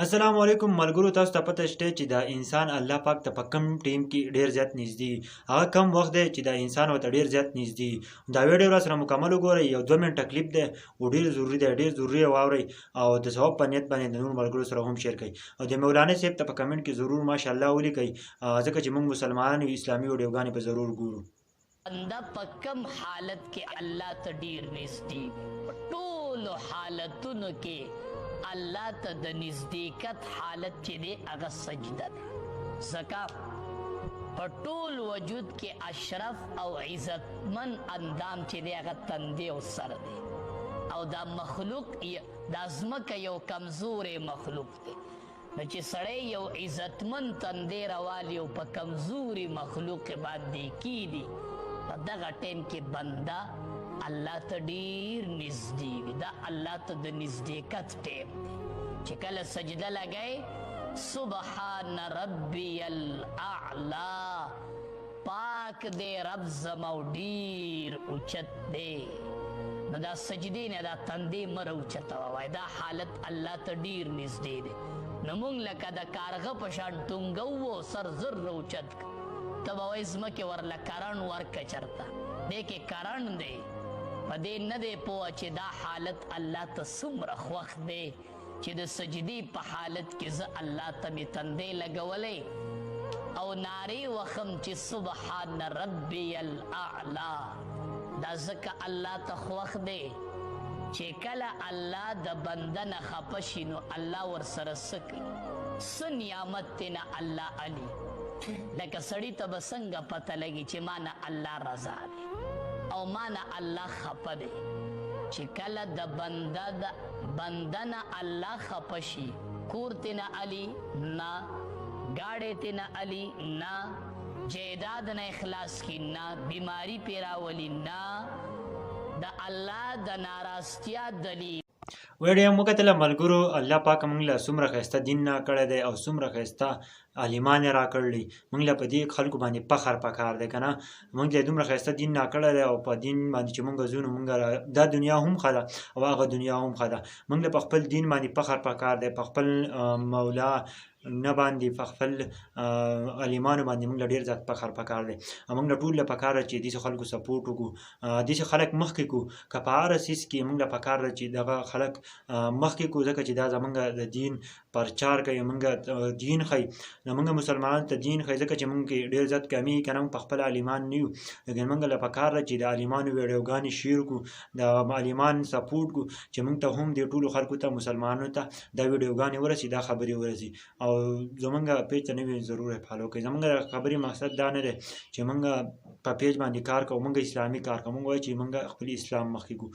السلام علیکم ملګرو، تاسو ته پته شته چې دا انسان الله پاک ته په کم ټیم کې ډیر زیات نږدې هغه کم وخت دی چې دا انسان ورته ډیر زیات نږدې دا ویډیو را سره مکمل وګورئ. یو 2 منټه کلیپ دی او ډیر ضروری دی، ډیر ضروری واورئ او د ثواب په نیت باندې د نور ملګرو سره هم شیر کړئ او د مولانا صاحب ته په کمنټ کې ضرور ماشاءالله ولیکئ ځکه چې موږ مسلمانان یو اسلامي ویډیوګانې په ضرور ګورو. بنده په کم حالت کې الله ته ډیر نږدې ټول حالتونو کې الله ته د نزدېکت حالت چې دی هغه سجده ده. ځکه په ټول وجود کې اشرف او عزتمن اندام چې دی هغه تندی او سر دی او دا مخلوق دا ځمکه یو کمزورې مخلوق دی. نو چې سړی یو عزتمن تندی راوالي او په کمزوري مخلوق باندې کیدي په دغه ټیم کې بنده الله ته ډیر نږدې وي. دا الله ته د نږدېکت ټیم دی چې کله سجده لګئ سبحان ربی الاعلی، پاک دی رب زما ډیر اوچت دی. نو دا سجدې نه دا تندی مه راوچته ووایه، دا حالت الله ته ډیر نږدې دی. نو موږ لکه د کارغه په شان ټونګه و سر زر راوچت کړه، ته به وایې ځمکې ورله کرن ورکړه چېرته دې کې کرن دی. په دې نه دی پوه چې دا حالت الله ته څومره خوښ دی چې د سجدې په حالت کې زه الله ته مې تندی لګولی او نارې وخم چې سبحان ربی الاعلی. دا ځکه الله ته خوښ دی چې کله الله د بنده نه خفه شي نو الله ورسره څه کوي، څه نعمت دی نه الله علي. لکه سړي ته به څنګه پته لګي چې ما نه الله رضا دی او ما نه الله خفه دی. چې کله د بنده نه الله خفه شي، کور تی نه علي نه، ګاډی تی نه علي نه، جیداد نه اخلاص کی نه، بیماری پی راولي نه، د الله د ناراضتیا دلیل. ویډیو مو کتله ملګرو، الله پاک موږ له څومره ښایسته دین نه کړی دی او څومره ښایسته عالمان یې راکړلی. موږ له په دې خلکو باندې فخر پکار دی که نه. موږ له دومره ښایسته دین نه کړی دی او په دین باندې چې موږ ځو نو موږ دا دنیا هم ښه ده او هغه دنیا هم ښه ده. موږ له په خپل دین باندې فخر پکار دی، په خپل مولا نه باندې، په خپل عالمانو باندې موږ له ډېر زیات فخر پکار دی. موږ له ټول له پکار ده چې داسې خلکو سپورټ وکړو، داسې خلک مخکې کړو. که په هر څیز کې موږ له پکار ده چې دغه خلک مخکې کړو، ځکه چې دا زموږ د دین پرچار کوي، موږ دین ښیي. نو موږ مسلمانانو ته دین ښیي ځکه چې موږ کې ډېر زیات کمي که نه، موږ په خپل عالمان نه یو، لیکن موږ له پکار ده چې د عالمانو ویډیوګانې شیر کړو، د عالمان سپورټ کړو چې موږ ته هم دې ټولو خلکو ته مسلمانانو ته دا ویډیوګانې ورسي، دا خبرې ورسي. او زمونږ پیج ته نوی ضرور فالو کړئ. زمونږ د خبرې مقصد دا نه دی چې موږ په پیج باندې کار کوو، موږ اسلامي کار کوو. موږ وایو چې موږ خپل اسلام مخکې کړو.